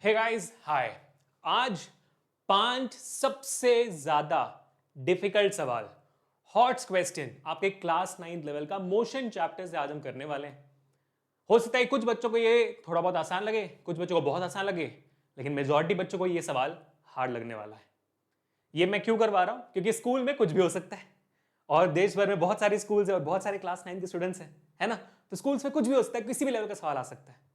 Hey guys hi. आज 5 सबसे ज्यादा डिफिकल्ट सवाल, हॉट्स क्वेश्चन आपके क्लास 9 लेवल का मोशन चैप्टर से आज हम करने वाले हैं। हो सकता है कुछ बच्चों को ये थोड़ा बहुत आसान लगे, कुछ बच्चों को बहुत आसान लगे, लेकिन मेजॉरिटी बच्चों को ये सवाल हार्ड लगने वाला है। ये मैं क्यों करवा रहा हूं? क्योंकि स्कूल में कुछ भी हो सकता है और देश भर में बहुत सारे स्कूल्स है और बहुत सारे क्लास 9 के स्टूडेंट्स हैं, है ना? तो स्कूल्स में कुछ भी हो सकता है, किसी भी लेवल का सवाल आ सकता है।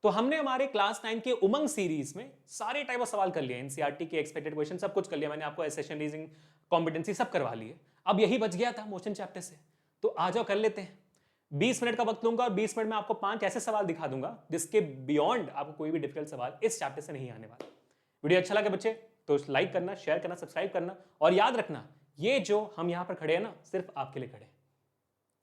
तो हमने हमारे क्लास 9 के उमंग सीरीज में सारे टाइप ऑफ सवाल कर लिए, एनसीईआरटी के एक्सपेक्टेड क्वेश्चन सब कुछ कर लिया मैंने, आपको एसेशन रीजनिंग कॉम्पिटेंसी सब करवा लिए। अब यही बच गया था मोशन चैप्टर से, तो आ जाओ कर लेते हैं। 20 मिनट का वक्त लूंगा और 20 मिनट में आपको 5 ऐसे सवाल दिखा दूंगा जिसके बियॉन्ड आपको कोई भी डिफिकल्ट सवाल इस चैप्टर से नहीं आने वाला। वीडियो अच्छा लगे बच्चे तो लाइक करना, शेयर करना, सब्सक्राइब करना, और याद रखना ये जो हम यहां पर खड़े हैं ना, सिर्फ आपके लिए खड़े हैं।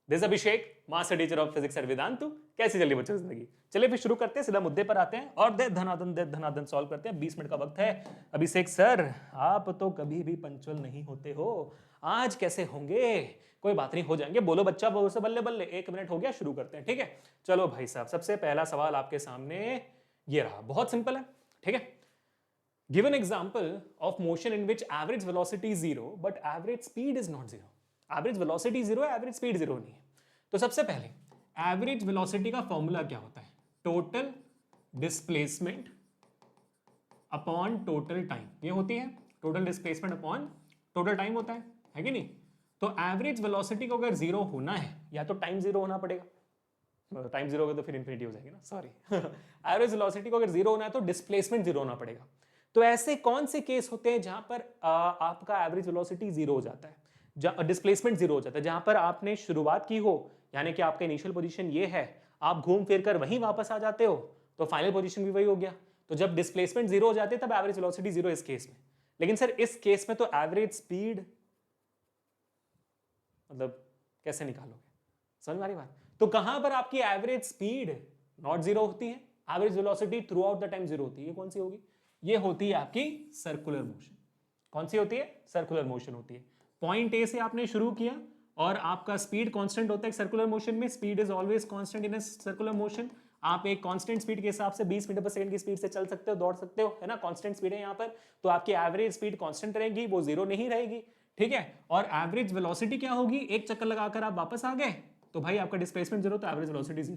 This Abhishek, master teacher of physics at Vedantu. कैसी चल रही बच्चों की जिंदगी? चलिए फिर शुरू करते हैं, सीधा मुद्दे पर आते हैं और दे धनादन सॉल्व करते हैं। 20 मिनट का वक्त है। अभिषेक सर, आप तो कभी भी पंचुअल नहीं होते हो, आज कैसे होंगे? कोई बात नहीं, हो जाएंगे। बोलो बच्चा, बोलो से बल्ले बल्ले। 1 मिनट हो गया, शुरू करते हैं। ठीक है, चलो भाई साहब, सबसे पहला सवाल आपके सामने ये रहा, बहुत सिंपल है। ठीक है, give an example of motion in which average velocity is 0 but average speed is not 0। Average velocity 0 है, एवरेज स्पीड 0 नहीं है। तो सबसे पहले एवरेज वेलोसिटी का फॉर्मूला क्या होता है? Total displacement upon total time. ये होती है total displacement upon total time होता है कि नहीं? तो एवरेज वेलोसिटी को अगर 0 होना है, या तो टाइम 0 होना पड़ेगा, टाइम 0 होगा तो फिर इंफिनिटी हो जाएगी ना, सॉरी। एवरेज वेलोसिटी को अगर 0 होना है तो डिस्प्लेसमेंट 0 होना पड़ेगा। तो ऐसे कौन से केस होते हैं जहां पर आपका एवरेज वेलोसिटी 0 हो जाता है, डिस्प्लेसमेंट 0 हो जाता है? जहां पर आपने शुरुआत की हो, यानी कि आपका इनिशियल पोजीशन ये है, आप घूम फिर कर वहीं वापस आ जाते हो, तो फाइनल पोजीशन भी वही हो गया। तो जब डिस्प्लेसमेंट 0 हो जाते हैं तब एवरेज वेलोसिटी 0 इस केस में। लेकिन सर इस केस में तो एवरेज स्पीड मतलब कैसे निकालोगे? समझ में आ रही बात? तो कहां पर आपकी एवरेज स्पीड नॉट 0 होती है, average velocity through out the time 0 होती है? ये कौन सी होगी? ये होती है आपकी सर्कुलर मोशन। कौन सी होती है? सर्कुलर मोशन होती है। पॉइंट ए से आपने शुरू किया और आपका स्पीड कांस्टेंट होता है सर्कुलर मोशन में। Speed is always constant in circular motion. आप एक कांस्टेंट स्पीड के हिसाब से 20 मीटर पर सेकंड की स्पीड से चल सकते हो, दौड़ सकते हो, है ना? कांस्टेंट स्पीड है यहाँ पर, तो आपकी एवरेज स्पीड कांस्टेंट रहेगी, वो 0 नहीं रहेगी। ठीक है, और एवरेज वेलोसिटी क्या होगी? एक चक्कर लगाकर आप वापस आ गए तो भाई आपका डिस्प्लेसमेंट 0, तो एवरेज वेलोसिटी 0।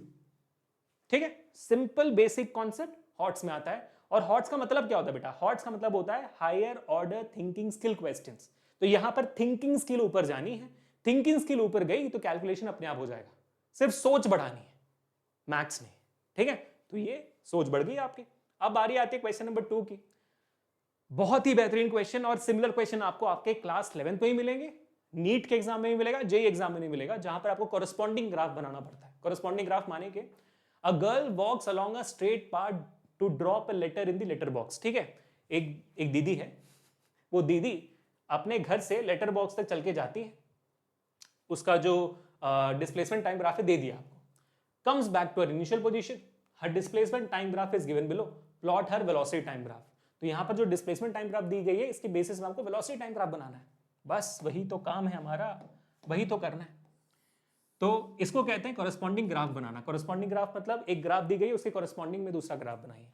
ठीक है, सिंपल बेसिक कॉन्सेप्ट हॉट्स में आता है। और हॉट्स का मतलब क्या होता है बेटा? हॉट्स का मतलब होता है higher order thinking skill questions. तो यहां पर थिंकिंग स्किल ऊपर जानी है, थिंकिंग स्किल ऊपर गई तो कैलकुलेशन अपने आप हो जाएगा। सिर्फ सोच बढ़ानी है मैथ्स में। ठीक है, तो ये सोच बढ़ गई आपकी। अब बारी आती है क्वेश्चन नंबर 2 की। बहुत ही बेहतरीन क्वेश्चन और सिमिलर क्वेश्चन आपको आपके क्लास 11 में ही मिलेंगे, नीट के एग्जाम में भी मिलेगा, जेई एग्जाम में नहीं मिलेगा, जहां पर आपको कोरस्पॉन्डिंग ग्राफ बनाना पड़ता है। कोरस्पॉन्डिंग ग्राफ माने के a girl walks along a straight path to drop a letter in the letter box. ठीक है, एक दीदी है, वो दीदी अपने घर से लेटर बॉक्स तक चल के जाती है, उसका जो डिस्प्लेसमेंट टाइम ग्राफ है दे दिया आपको। Comes back to her initial position, her displacement time graph is given below, plot her velocity time graph. तो यहां पर जो डिस्प्लेसमेंट टाइम ग्राफ दी गई है, इसके बेसिस में आपको वेलोसिटी टाइम ग्राफ बनाना है। बस वही तो काम है हमारा, वही तो करना है। तो इसको कहते हैं कॉरेस्पॉन्डिंग ग्राफ बनाना। कॉरेस्पॉन्डिंग ग्राफ मतलब एक ग्राफ दी गई, उसके कॉरेस्पॉन्डिंग में दूसरा ग्राफ बनाइए।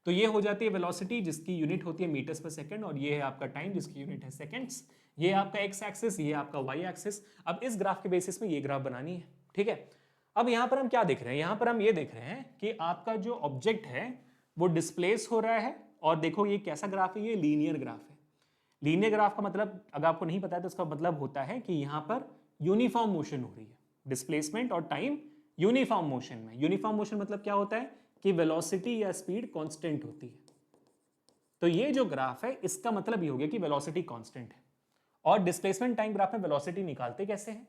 तो ये हो जाती है वेलोसिटी, जिसकी यूनिट होती है मीटर्स पर सेकंड, और ये है आपका टाइम, जिसकी यूनिट है सेकंड्स। ये आपका एक्स एक्सिस, ये आपका वाई एक्सिस। अब इस ग्राफ के बेसिस में ये ग्राफ बनानी है। ठीक है, अब यहां पर हम क्या देख रहे हैं? यहां पर हम ये देख रहे हैं कि आपका जो ऑब्जेक्ट है वो डिस्प्लेस हो रहा है, और देखो ये कैसा ग्राफ है? ये लीनियर ग्राफ है। लीनियर ग्राफ का मतलब अगर आपको नहीं पता है तो उसका मतलब होता है कि यहां पर यूनिफॉर्म मोशन हो रही है, डिस्प्लेसमेंट और टाइम यूनिफॉर्म मोशन में। यूनिफॉर्म मोशन मतलब क्या होता है कि वेलोसिटी या स्पीड कांस्टेंट होती है। तो ये जो ग्राफ है इसका मतलब ये हो गया कि वेलोसिटी कांस्टेंट है। और डिस्प्लेसमेंट टाइम ग्राफ में वेलोसिटी निकालते कैसे हैं?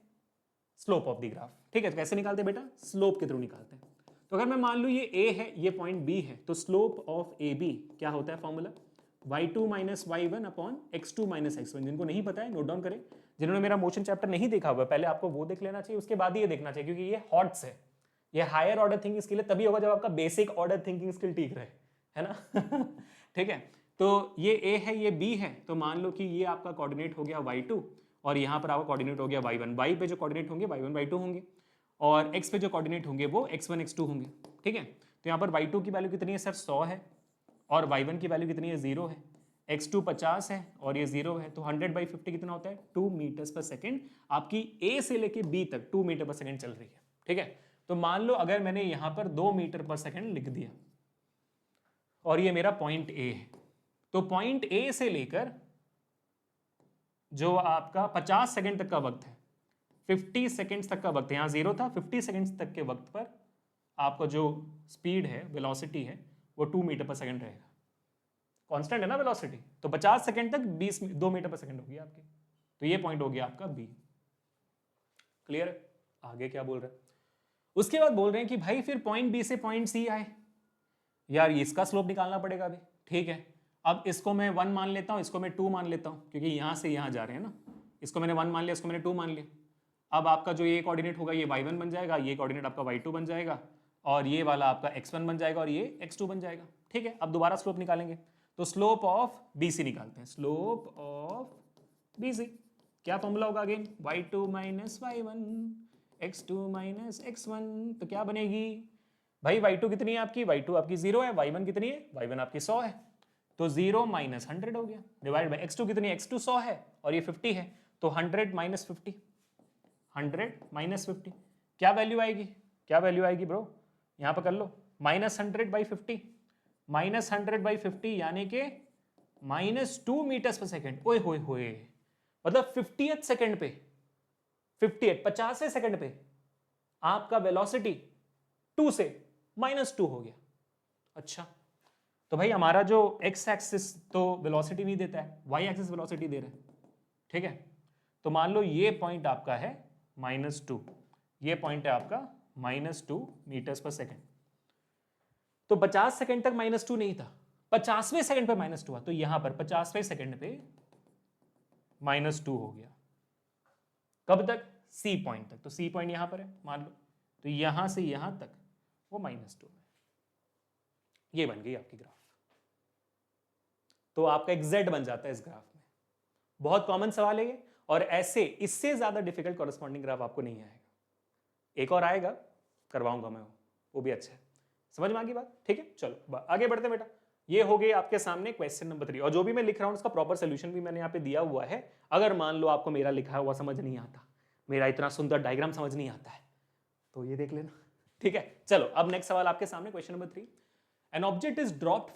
Slope of the graph. ठीक है, तो कैसे निकालते बेटा? स्लोप के थ्रू निकालते हैं। तो अगर मैं मान लूं ये ए है, ये पॉइंट बी है, तो स्लोप ऑफ ए बी क्या होता है? Formula y2 minus y1 upon x2 minus x1। जिनको नहीं पता है नोट डाउन करें। जिन्होंने मेरा मोशन चैप्टर नहीं देखा हुआ, पहले आपको वो देख लेना चाहिए, उसके बाद ही ये देखना चाहिए, क्योंकि ये हॉट्स है। ये हायर ऑर्डर थिंकिंग स्किल है, तभी होगा जब आपका बेसिक ऑर्डर थिंकिंग स्किल ठीक रहे, है ना? ठीक है, तो ये a है, ये b है, तो मान लो कि ये आपका कोऑर्डिनेट हो गया y2, और यहां पर आपका कोऑर्डिनेट हो गया y1। y पे जो कोऑर्डिनेट होंगे y1 y2 होंगे, और x पे जो कोऑर्डिनेट होंगे वो x1 x2 होंगे। ठीक है, तो यहां पर y2 की वैल्यू कितनी है सर? 100 है, और y1 की वैल्यू कितनी है, 0 है, x2 50 है और ये 0 है, तो 100/50 कितना होता है, 2 मीटर्स पर सेकेंड। आपकी a से लेके b तक 2 मीटर पर सेकेंड चल रही है, ठीक है। तो मान लो अगर मैंने यहां पर 2 मीटर पर सेकेंड लिख दिया और ये मेरा पॉइंट a है, तो पॉइंट a से लेकर जो आपका 50 सेकेंड तक का वक्त है, 50 सेकेंड्स तक का वक्त है, यहाँ 0 था, 50 सेकेंड्स तक के वक्त पर आपका जो स्पीड है, वेलोसिटी है, वो 2 मीटर पर सेकेंड रहेगा। कांस्टेंट है ना वेलोसिटी, तो 50 सेकेंड तक 2 मीटर पर सेकेंड होगी आपकी। तो ये पॉइंट हो गया आपका बी। क्लियर है? आगे क्या बोल रहे हैं, उसके बाद बोल रहे हैं कि भाई फिर पॉइंट बी से पॉइंट सी आए, यार इसका स्लोप निकालना पड़ेगा अभी, ठीक है। अब इसको मैं 1 मान लेता हूं, इसको मैं 2 मान लेता हूं, क्योंकि यहां से यहां जा रहे हैं ना। इसको मैंने 1 मान लिया, इसको मैंने 2 मान लिया। अब आपका जो ये कोऑर्डिनेट होगा ये y1 बन जाएगा, ये कोऑर्डिनेट आपका y2 बन जाएगा, और ये वाला आपका x1 बन जाएगा और ये x2 बन जाएगा, ठीक है। अब दोबारा स्लोप निकालेंगे, तो स्लोप ऑफ BC निकालते हैं। स्लोप ऑफ BC क्या फॉर्मूला होगा again, y2 minus y1 x2 minus x1, तो क्या बनेगी भाई, y2 कितनी है आपकी, y2 आपकी 0 है, y1 कितनी है, y1 आपकी 100 है, तो 0 माइनस 100 हो गया, डिवाइड बाई x2 कितनी है, x2 100 है और ये 50 है, तो 100 माइनस 50, 100 माइनस 50 क्या वैल्यू आएगी, क्या वैल्यू आएगी ब्रो, यहाँ पर कर लो, -100/50, -100/50 यानी कि -2 मीटर्स पर सेकेंड। ओए होए होए, मतलब 50th सेकेंड पे, 50वें सेकेंड पे आपका वेलोसिटी 2 से -2 हो गया। अच्छा, तो भाई हमारा जो x एक्सिस तो वेलोसिटी नहीं देता है, y एक्सिस वेलोसिटी दे रहा है, ठीक है। तो मान लो ये पॉइंट आपका है -2, ये पॉइंट है आपका -2 मीटर्स पर सेकेंड। तो 50 सेकेंड तक -2 नहीं था, 50वें सेकेंड पे -2 हुआ, तो यहां पर 50वें सेकेंड पे -2 हो गया। कब तक, C पॉइंट तक, तो C पॉइंट यहां पर है मान लो, तो यहां से यहां तक वो -2 है। ये बन गई आपकी ग्राफ, तो आपका एग्जैक्ट बन जाता है इस ग्राफ में। बहुत कॉमन सवाल है ये, और ऐसे इससे ज्यादा डिफिकल्ट कॉरेस्पॉन्डिंग ग्राफ आपको नहीं आएगा। एक और आएगा, करवाऊंगा मैं, वो भी अच्छा है। समझ में आ गई बात, ठीक है। चलो आगे बढ़ते बेटा। ये हो गई आपके सामने क्वेश्चन नंबर 3, और जो भी मैं लिख रहा हूं उसका प्रॉपर सोल्यूशन भी मैंने यहाँ पे दिया हुआ है। अगर मान लो आपको मेरा लिखा हुआ समझ नहीं आता, मेरा इतना सुंदर डायग्राम समझ नहीं आता है, तो ये देख लेना, ठीक है। चलो अब नेक्स्ट सवाल आपके सामने, question number 3। An object is dropped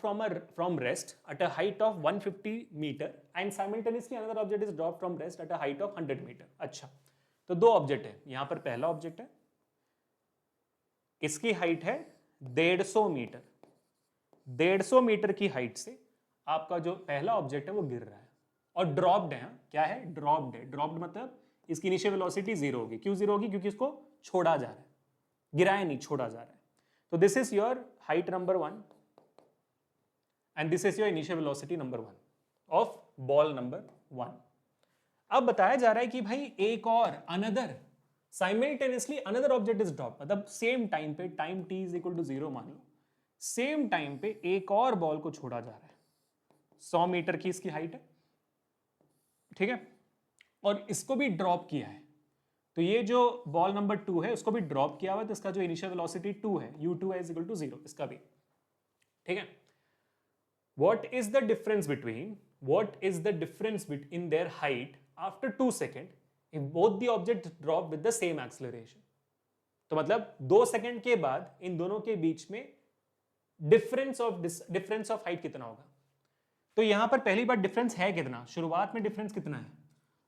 from rest at a height of 150 meter and simultaneously another object is dropped from rest at a height of 100 meter. अच्छा, तो दो ऑब्जेक्ट है, यहां पर पहला ऑब्जेक्ट है, इसकी हाइट है 150 मीटर, 150 मीटर की हाइट से आपका जो पहला ऑब्जेक्ट है वो गिर रहा है और ड्रॉप्ड है। क्या है, ड्रॉप्ड है। ड्रॉप्ड मतलब इसकी इनिशियल वेलोसिटी 0 होगी। क्यों 0 होगी, क्योंकि इसको छोड़ा जा रहा है, गिराया नहीं, छोड़ा जा रहा है। तो this is your height number 1 and this is your initial velocity number 1 of ball number 1। अब बताया जा रहा है कि भाई एक और another simultaneously another object is drop, मतलब सेम टाइम पे, time t is equal to 0 मान लो, सेम टाइम पे एक और बॉल को छोड़ा जा रहा है, 100 मीटर की इसकी हाइट है, ठीक है, और इसको भी ड्रॉप किया है। तो ये जो बॉल नंबर 2 है उसको भी ड्रॉप किया हुआ है, तो इसका जो इनिशियल वेलोसिटी 2 है, u2 इज इक्वल टू 0, इसका भी, ठीक है। What is the difference between their height after 2 seconds if both the objects drop with the same acceleration? तो मतलब 2 सेकंड के बाद इन दोनों के बीच में डिफरेंस ऑफ हाइट कितना होगा। तो यहां पर पहली बार डिफरेंस है कितना, शुरुआत में डिफरेंस कितना है,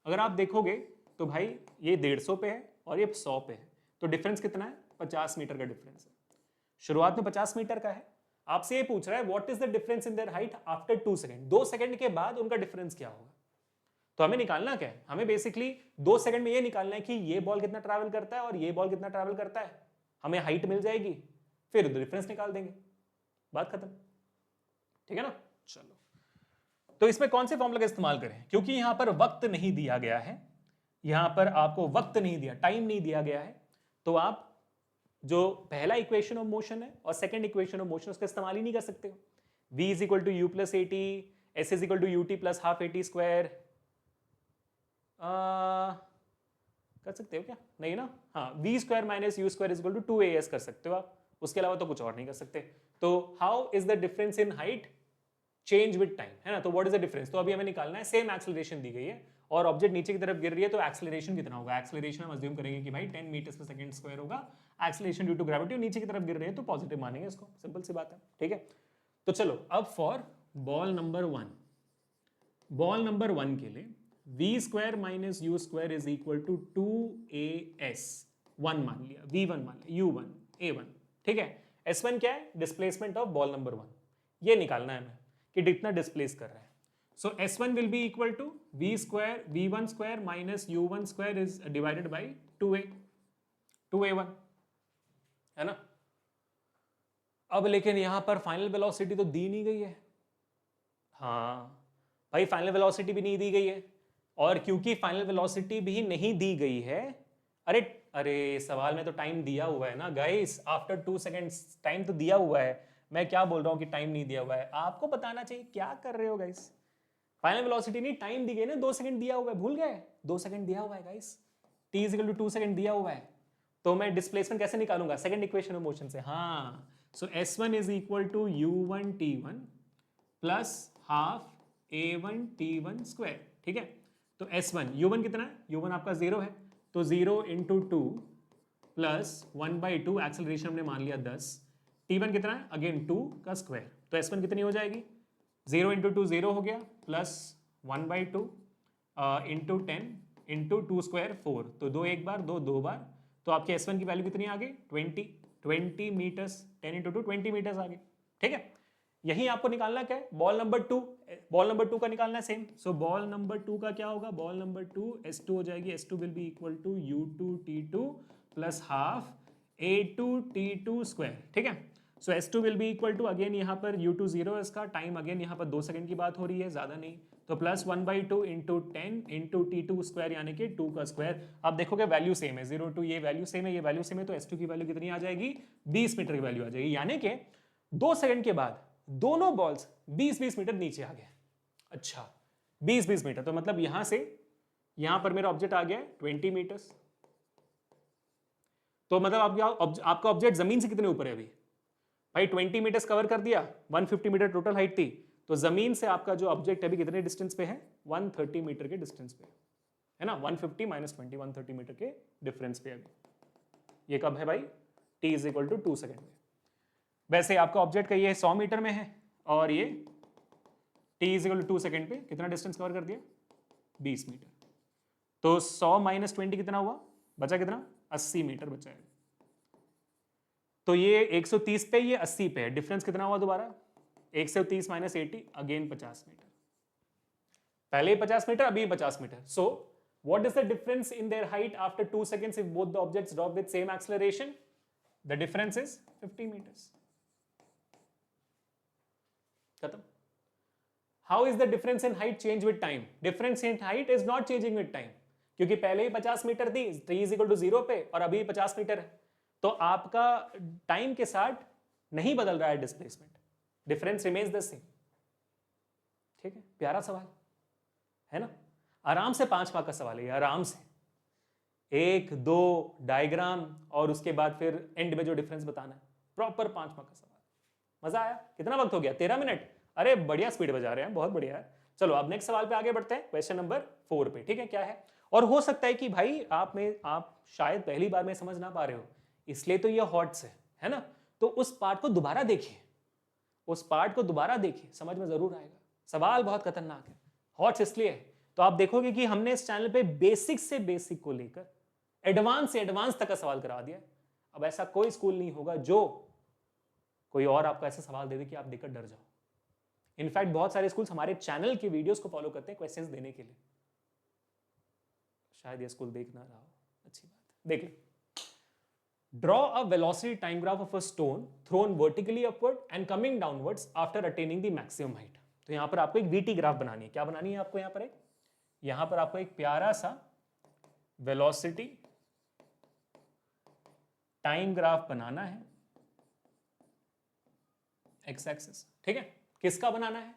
अगर आप देखोगे तो भाई ये 150 पे है और ये 100 पे है, तो डिफरेंस कितना है, 50 मीटर का डिफरेंस है। शुरुआत में 50 मीटर का है, आपसे ये पूछ रहा है what is the difference in their height after 2 second, 2 second के बाद उनका डिफरेंस क्या होगा। तो हमें निकालना क्या है, हमें बेसिकली 2 सेकंड में ये निकालना है कि ये बॉल कितना ट्रैवल करता है और ये बॉल कितना ट्रैवल करता है, हमें हाइट मिल जाएगी, फिर डिफरेंस निकाल देंगे, बात खत्म, ठीक है ना। चलो, तो इसमें कौन से फॉर्मूला का इस्तेमाल करें, क्योंकि यहां पर वक्त नहीं दिया गया है, यहां पर आपको वक्त नहीं दिया, टाइम नहीं दिया गया है, तो आप जो पहला इक्वेशन ऑफ मोशन है और सेकंड इक्वेशन ऑफ मोशन उसका इस्तेमाल ही नहीं कर सकते हो। v is equal to u plus a t, s is equal to u t plus half a t square, कर सकते हो क्या, नहीं ना, हाँ, v square minus u square is equal to 2as कर सकते हो आप, उसके अलावा तो कुछ और नहीं कर सकते। तो how is the difference in height, change with time, है ना। तो व्हाट इज द डिफरेंस, तो अभी हमें निकालना है, सेम एक्सेलरेशन दी गई है और ऑब्जेक्ट नीचे की तरफ गिर रही है, तो एक्सेलरेशन कितना होगा। एक्सेलरेशन हम अज्यूम करेंगे कि भाई 10 मीटर्स पर सेकंड स्क्वायर होगा। एक्सेलरेशन ड्यू टू ग्रेविटी, नीचे की तरफ गिर रही है तो पॉजिटिव मानेंगे इसको, सिंपल सी बात है, ठीक है। तो चलो अब for ball number 1, ball number 1 के लिए v square minus u square is equal to 2as 1 मान लिया, v1 मान लिया, u1 a1, ठीक है। s1 क्या है, डिस्प्लेसमेंट ऑफ बॉल नंबर 1, ये निकालना है हमें कि कितना डिस्प्लेस कर रहा है। So s1 will be equal to v square v1 square minus u1 square is divided by 2a1, है ना। अब लेकिन यहां पर फाइनल वेलोसिटी तो दी नहीं गई है, हाँ भाई फाइनल वेलोसिटी भी नहीं दी गई है, और क्योंकि फाइनल वेलोसिटी भी नहीं दी गई है, अरे अरे सवाल में तो टाइम दिया हुआ है ना गाइस, आफ्टर 2 सेकेंड्स टाइम तो दिया हुआ है। मैं क्या बोल रहा हूँ कि टाइम नहीं दिया हुआ है, आपको बताना चाहिए, क्या कर रहे हो गाइस। फाइनल वेलोसिटी नहीं, टाइम दी गई ना, 2 सेकंड दिया हुआ है, भूल गए, 2 सेकंड दिया हुआ है guys, t is equal to 2 second दिया हुआ है, तो मैं डिस्प्लेसमेंट कैसे निकालूंगा, सेकंड इक्वेशन ऑफ मोशन से, हाँ। So s1 is equal to u1 t1 plus half a1 t1 square, ठीक है। तो s1 u1 कितना है, u1 आपका 0 है, तो 0 इंटू 2 प्लस 1/2, एक्सेलरेशन हमने मान लिया 10, t1 कितना है, अगेन 2 का स्क्वायर, तो s1 कितनी हो जाएगी, 0 इंटू 2 0 हो गया, प्लस 1/2 इंटू 10 इंटू 2 स्क्वायर 4, तो 2 एक बार, 2 दो बार, तो आपके s1 की वैल्यू कितनी आ गई, 20 मीटर्स, 10 इंटू 2 20 मीटर्स आ गई, ठीक है। यही आपको निकालना क्या है, बॉल नंबर 2, बॉल नंबर 2 का निकालना है सेम। सो बॉल नंबर 2 का क्या होगा, बॉल नंबर 2 s2 हो जाएगी, s2 will be equal to u2 t2 plus half a2 t2 square, ठीक है। So s2 will be equal to, again यहाँ पर u2 0 है इसका, टाइम अगेन यहाँ पर 2 सेकंड की बात हो रही है, ज्यादा नहीं, तो plus 1/2 into 10 into t2 square यानी कि 2 का स्क्वायर। आप देखोगे वैल्यू सेम है, 0 2, ये वैल्यू सेम है, ये वैल्यू सेम है, तो s2 की वैल्यू कितनी आ जाएगी, 20 मीटर की वैल्यू आ जाएगी, यानी कि 2 सेकंड के बाद दोनों बॉल्स 20-20 मीटर नीचे आ गए। अच्छा 20-20 मीटर, तो मतलब यहां से यहां पर मेरा ऑब्जेक्ट आ गया 20 मीटर्स, तो मतलब आपका ऑब्जेक्ट जमीन से कितने ऊपर है अभी भाई, 20 मीटर्स कवर कर दिया, 150 मीटर टोटल हाइट थी, तो जमीन से आपका जो ऑब्जेक्ट अभी कितने डिस्टेंस पे है, 130 मीटर के डिस्टेंस पे है ना, 150 माइनस 20, 130 मीटर के डिफरेंस पे अभी। ये कब है भाई, t is equal to 2 second में। वैसे आपका ऑब्जेक्ट का ये 100 मीटर में है और ये t is equal to 2 second पे कितना डिस्टेंस कवर कर दिया, 20 मीटर, तो 100 माइनस 20 कितना हुआ, बचा कितना, 80 मीटर बचा है। तो ये 130 पे, ये 80 पे है, डिफरेंस कितना हुआ दोबारा, 130 माइनस 80, अगेन 50 मीटर, पहले 50 मीटर अभी 50 metre. So what is the difference in their height after 2 seconds if both the objects drop with same acceleration, the difference is 50 metres, खत्म। How is the difference in height change with time, difference in height is not changing with time, क्योंकि पहले ही 50 metre थी, t is equal to 0 पे, और अभी 50 metre है, तो आपका टाइम के साथ नहीं बदल रहा है displacement, difference remains the same, ठीक है। प्यारा सवाल है ना, आराम से 5 मार्क का सवाल है, आराम से 1 2 डायग्राम और उसके बाद फिर एंड में जो डिफरेंस बताना है, प्रॉपर 5 मार्क का सवाल। मजा आया, कितना वक्त हो गया, 13 मिनट, अरे बढ़िया स्पीड बजा रहे हैं, बहुत बढ़िया है। चलो अब नेक्स्ट सवाल पे आगे बढ़ते हैं, क्वेश्चन नंबर 4 पे, ठीक है। क्या है, और हो सकता है कि भाई आप शायद पहली बार में समझ ना पा रहे हो, इसलिए तो ये हॉट्स है ना, तो उस पार्ट को दोबारा देखिए, उस पार्ट को दोबारा देखिए, समझ में जरूर आएगा, सवाल बहुत खतरनाक है, हॉट्स इसलिए है, तो आप देखोगे कि हमने इस चैनल पे बेसिक से बेसिक को लेकर एडवांस से एडवांस तक का सवाल करा दिया। अब ऐसा कोई स्कूल नहीं होगा जो कोई और आपको ऐसा सवाल दे दे कि आप देखकर डर जाओ। इनफैक्ट बहुत सारे स्कूल्स हमारे चैनल की वीडियोस को फॉलो करते हैं क्वेश्चंस देने के लिए, शायद ये स्कूल देख ना रहा हो, अच्छी बात है, देख ले। Draw a velocity time graph of a stone thrown vertically upward and coming downwards after attaining the maximum height. तो यहां पर आपको एक वीटी ग्राफ बनानी है, क्या बनानी है आपको, यहां पर आपको एक प्यारा सा वेलोसिटी टाइम ग्राफ बनाना है, एक्स एक्सिस, ठीक है। किसका बनाना है,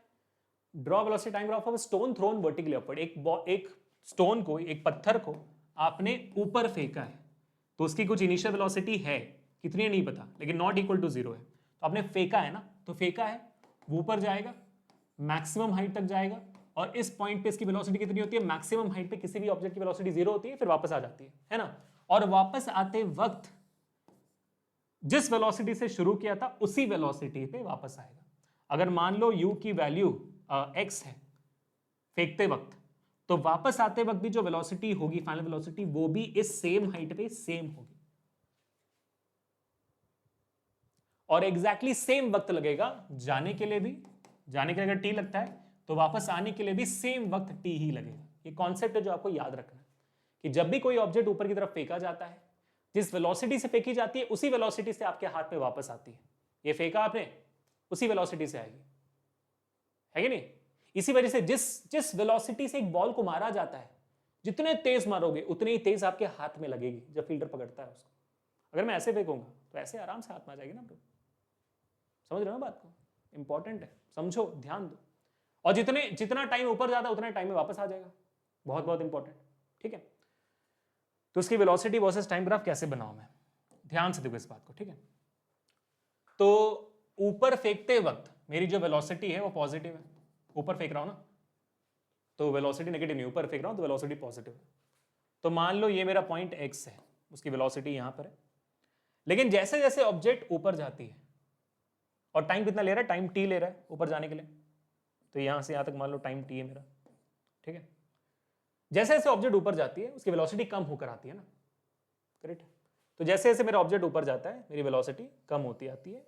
draw velocity time graph of stone thrown vertically upward, एक स्टोन को, एक पत्थर को आपने ऊपर फेंका है, तो उसकी कुछ इनिशियल वेलोसिटी है, कितनी है नहीं पता, लेकिन नॉट इक्वल टू 0 है, तो आपने फेंका है ना, तो फेंका है वो ऊपर जाएगा, मैक्सिमम हाइट तक जाएगा और इस पॉइंट पे इसकी वेलोसिटी कितनी होती है, मैक्सिमम हाइट पे किसी भी ऑब्जेक्ट की वेलोसिटी 0 होती है, फिर वापस आ जाती है ना। और वापस आते वक्त जिस वेलोसिटी से शुरू किया था उसी वेलोसिटी पे वापस आएगा। अगर मान लो u की वैल्यू x है फेंकते वक्त, तो वापस आते वक्त भी जो वेलोसिटी होगी, फाइनल वेलोसिटी, वो भी इस सेम हाइट पे सेम होगी और एग्जैक्टली सेम वक्त लगेगा जाने के लिए भी। जाने के लिए अगर t लगता है तो वापस आने के लिए भी सेम वक्त t ही लगेगा। ये कॉन्सेप्ट है जो आपको याद रखना है कि जब भी कोई ऑब्जेक्ट ऊपर की तरफ फेंका जाता है, जिस वेलोसिटी से फेंकी जाती है उसी वेलोसिटी से आपके हाथ में वापस आती है। ये फेंका आपने, उसी वेलोसिटी से आएगी, है कि नहीं। इसी वजह से जिस वेलोसिटी से एक बॉल को मारा जाता है, जितने तेज मारोगे उतने ही तेज आपके हाथ में लगेगी जब फील्डर पकड़ता है उसको। अगर मैं ऐसे फेंकूंगा तो ऐसे आराम से हाथ में आ जाएगी ना ब्रो। समझ रहे हो बात को, इंपॉर्टेंट है, समझो, ध्यान दो। और जितना टाइम ऊपर जाता है उतना टाइम में वापस आ जाएगा, बहुत बहुत इंपॉर्टेंट, ठीक है। तो उसकी वेलोसिटी वर्सेस टाइम ग्राफ कैसे बनाऊं मैं, ध्यान से देखो इस बात को, ठीक है। तो ऊपर फेंकते वक्त मेरी जो वेलोसिटी है वो पॉजिटिव है, ऊपर फेंक रहा हूं ना, तो वेलोसिटी नेगेटिव नहीं, ऊपर फेंक रहा हूं तो वेलोसिटी पॉजिटिव है। तो मान लो ये मेरा पॉइंट x है, उसकी वेलोसिटी यहां पर है, लेकिन जैसे जैसे ऑब्जेक्ट ऊपर जाती है, और टाइम कितना ले रहा है, टाइम t ले रहा है ऊपर जाने के लिए, तो यहां से यहां तक मान लो टाइम t है मेरा, ठीक है। जैसे जैसे ऑब्जेक्ट ऊपर जाती है उसकी वेलोसिटी कम होकर आती है ना, करेक्ट। तो जैसे जैसे मेरा ऑब्जेक्ट ऊपर जाता है मेरी वेलोसिटी कम होती आती है।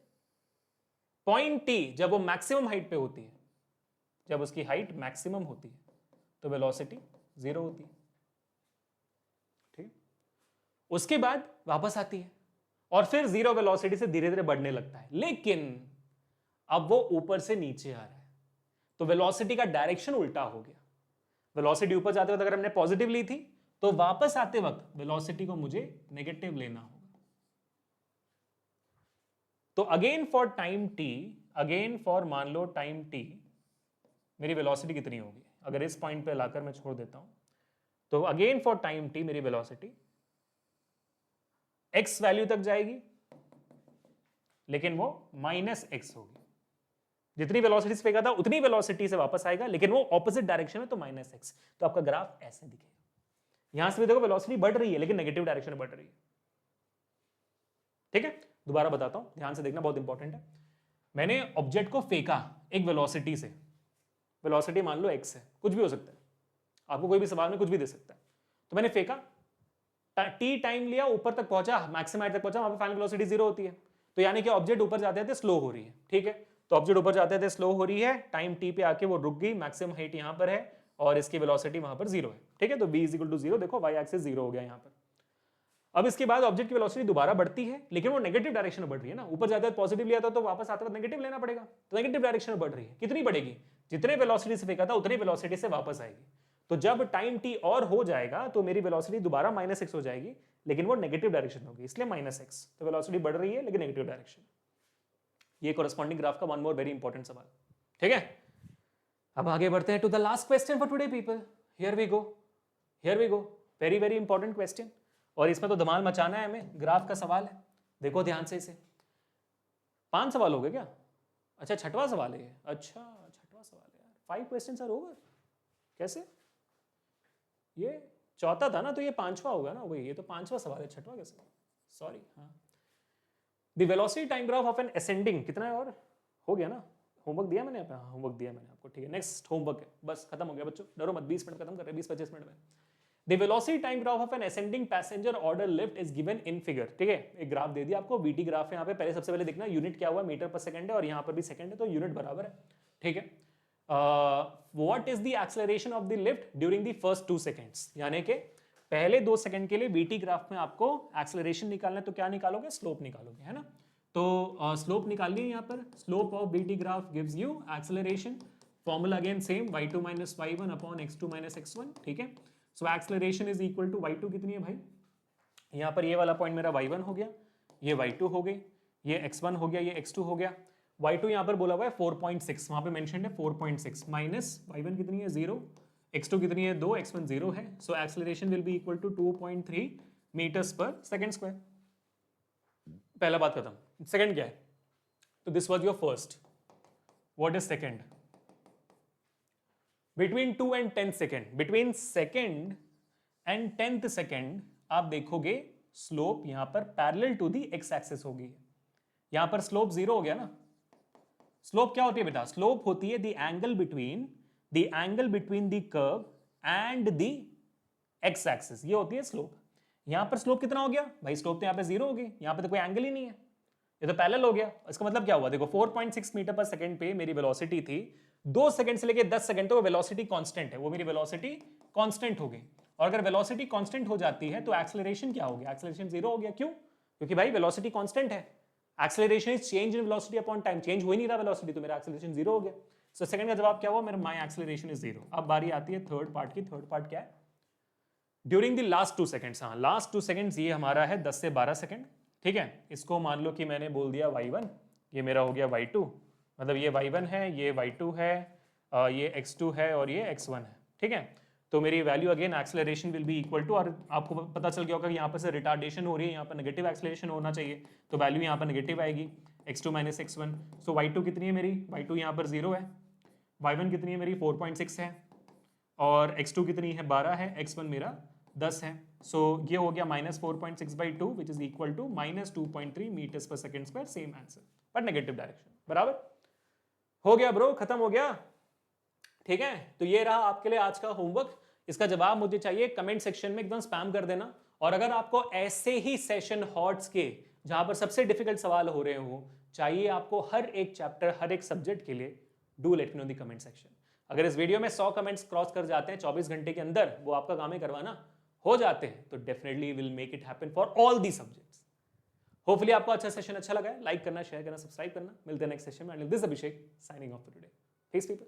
पॉइंट t जब वो मैक्सिमम हाइट पे होती है, जब उसकी हाइट मैक्सिमम होती है तो वेलोसिटी 0 होती है, ठीक। उसके बाद वापस आती है और फिर 0 वेलोसिटी से धीरे धीरे बढ़ने लगता है, लेकिन अब वो ऊपर से नीचे आ रहा है तो वेलोसिटी का डायरेक्शन उल्टा हो गया। वेलोसिटी ऊपर जाते वक्त अगर हमने पॉजिटिव ली थी तो वापस आते वक्त वेलोसिटी को मुझे नेगेटिव लेना होगा। तो again for time t, again for मान लो टाइम t, मेरी वेलोसिटी कितनी होगी, अगर इस पॉइंट पे लाकर मैं छोड़ देता हूं तो अगेन फॉर टाइम t मेरी वेलोसिटी x वैल्यू तक जाएगी, लेकिन वो -x होगी। जितनी वेलोसिटी से फेंका था उतनी वेलोसिटी से वापस आएगा, लेकिन वो ऑपोजिट डायरेक्शन में, तो -x। तो आपका ग्राफ ऐसे दिखेगा। यहां से भी देखो वेलोसिटी बढ़ रही है लेकिन नेगेटिव डायरेक्शन में बढ़ रही है, ठीक है। दोबारा बताता हूं, ध्यान से देखना, बहुत इंपॉर्टेंट है। मैंने ऑब्जेक्ट को फेंका एक वेलोसिटी से, वेलोसिटी मान लो x है, कुछ भी हो सकता है, आपको कोई भी सवाल में कुछ भी दे सकता है। तो मैंने फेंका, t टाइम लिया, ऊपर तक पहुंचा, मैक्सिमम हाइट तक पहुंचा, वहां पे फाइनल वेलोसिटी 0 होती है। तो यानी कि ऑब्जेक्ट ऊपर जाते थे स्लो हो रही है, ठीक है। तो ऑब्जेक्ट ऊपर जाते थे स्लो हो रही है, टाइम t पे आके वो रुक गई, मैक्सिमम हाइट यहां पर है और इसकी वेलोसिटी वहां पर 0 है, ठीक है। तो v इज इक्वल टू 0, देखो y एक्सिस 0 हो गया यहां पर। अब इसके बाद ऑब्जेक्ट की वेलोसिटी दोबारा बढ़ती है, लेकिन वो नेगेटिव डायरेक्शन में बढ़ रही है ना, ऊपर जाते पॉजिटिव लिया था तो वापस आते वक्त नेगेटिव लेना पड़ेगा, तो नेगेटिव डायरेक्शन में बढ़ रही है। कितनी बढ़ेगी, जितने वेलोसिटी से फेंका था उतनी वेलोसिटी से वापस आएगी। तो जब टाइम t और हो जाएगा तो मेरी वेलोसिटी दोबारा -x हो जाएगी, लेकिन वो नेगेटिव डायरेक्शन होगी, इसलिए -x। तो वेलोसिटी बढ़ रही है लेकिन नेगेटिव डायरेक्शन। ये कोरेस्पॉन्डिंग ग्राफ का वन मोर वेरी इंपॉर्टेंट सवाल, ठीक है। अब आगे बढ़ते हैं to the last question for today people. Here we go, here we go, very very important question, और इसमें तो धमाल मचाना है हमें। ग्राफ का सवाल है, देखो ध्यान से इसे। 5 सवाल हो गए क्या, अच्छा 6वां सवाल है ये, अच्छा 6वां सवाल है यार। 5 क्वेश्चंस आर ओवर, कैसे, ये 4था था ना, तो ये 5वां होगा ना, वही, ये तो 5वां सवाल है, 6वां कैसे, सॉरी। हाँ, the velocity time graph of N ascending, कितना है और हो गया ना, होमवर्क दिया मैंने हाँ होमवर्क दिया मैंने आपको, ठीक है। नेक्स्ट होमवर्क है, बस खत्म हो गया बच्चों, डरो मत, 20 मिनट खत्म कर रहे हैं, 20-25 मिनट में। The velocity time graph of an ascending passenger order lift is given in figure, ठीक है। एक ग्राफ दे दिया आपको, VT ग्राफ है यहाँ पे, पहले सबसे पहले देखना यूनिट क्या हुआ, मीटर पर सेकंड है और यहाँ पर भी सेकंड है, तो यूनिट बराबर है, ठीक है। What is the acceleration of the lift during the first 2 seconds, यानी कि पहले 2 सेकंड के लिए VT ग्राफ में आपको एक्सेलरेशन निकालना है, तो क्या निकालोगे, स्लोप निकालोगे, है ना। तो स्लोप निकालिए यहाँ पर, slope of VT graph gives you acceleration, formula again same, y2 - y1 upon x2 - x1, ठीक है। So acceleration is equal to y2 कितनी है भाई, यहाँ पर ये वाला पॉइंट मेरा y1 हो गया, ये y2 हो गई, ये x1 हो गया, ये x2 हो गया। y2 यहाँ पर बोला हुआ है 4.6, वहाँ पे मेंशन है 4.6, माइनस y1 कितनी है 0, x2 कितनी है 2, x1 0 है। So acceleration will be equal to 2.3 metres per second square. पहला बात खत्म। सेकेंड क्या है, तो this was your first, what is second, between 2 and 10 second, between second and 10th second आप देखोगे स्लोप यहां पर parallel to the x axis होगी। यहां पर स्लोप 0 हो गया ना। स्लोप क्या होती है बेटा? स्लोप होती है the angle between the curve and the x axis, ये होती है स्लोप। यहां पर स्लोप कितना हो गया भाई? स्लोप तो यहां पे 0 हो गई, यहां पे तो कोई एंगल ही नहीं है, ये तो पैरेलल हो गया। इसका मतलब क्या हुआ? देखो 4.6 मीटर पर सेकंड पे मेरी वेलोसिटी थी, 2 सेकंड से लेके 10 सेकंड तो वो वेलोसिटी कांस्टेंट है, वो मेरी वेलोसिटी कांस्टेंट हो गई। और अगर वेलोसिटी कांस्टेंट हो जाती है तो एक्सेलरेशन क्या हो गया? एक्सेलरेशन 0 हो गया। क्यों? क्योंकि भाई वेलोसिटी कांस्टेंट है। Acceleration is change in velocity upon time, change हो ही नहीं रहा वेलोसिटी, तो मेरा एक्सेलरेशन 0 हो गया। सो सेकंड का जवाब क्या हुआ? मेरा माय एक्सेलरेशन इज 0। अब बारी आती है थर्ड पार्ट की। थर्ड पार्ट क्या है? During the last 2 seconds. हाँ, लास्ट 2 सेकंड्स ये हमारा है 10 से 12 सेकंड, ठीक है। इसको मान लो कि मैंने बोल दिया y1, ये मेरा हो गया y2, मतलब ये y1 है, ये y2 है, ये x2 है और ये x1 है, ठीक है। तो मेरी value again acceleration will be equal to, और आपको पता चल गया होगा कि यहाँ पर से रिटार्डेशन हो रही है, यहाँ पर नेगेटिव एक्सेलरेशन होना चाहिए, तो वैल्यू यहाँ पर नेगेटिव आएगी, x2 माइनस x1। सो y2 कितनी है मेरी? y2 यहाँ पर 0 है। y1 कितनी है मेरी? 4.6 है। और x2 कितनी है? 12 है। x1 मेरा 10 है। सो ये हो गया -4.6/2 which is equal to -2.3 metres per second square. Same answer but negative direction. बराबर हो गया ब्रो, खत्म हो गया, ठीक है। तो ये रहा आपके लिए आज का होमवर्क। इसका जवाब मुझे चाहिए कमेंट सेक्शन में, एकदम स्पैम कर देना। और अगर आपको ऐसे ही सेशन हॉट्स के जहां पर सबसे डिफिकल्ट सवाल हो रहे हो चाहिए आपको हर एक चैप्टर, हर एक सब्जेक्ट के लिए, do let me know the comment section. अगर इस वीडियो में 100 कमेंट्स क्रॉस कर जाते हैं 24 घंटे के अंदर, वो आपका काम है करवाना, हो जाते हैं तो definitely will make it happen for all the subjects. Hopefully आपको अच्छा सेशन अच्छा लगा है। लाइक करना, शेयर करना, सब्सक्राइब करना। मिलते हैं नेक्स्ट सेशन में। This Abhishek signing off for today. Peace people.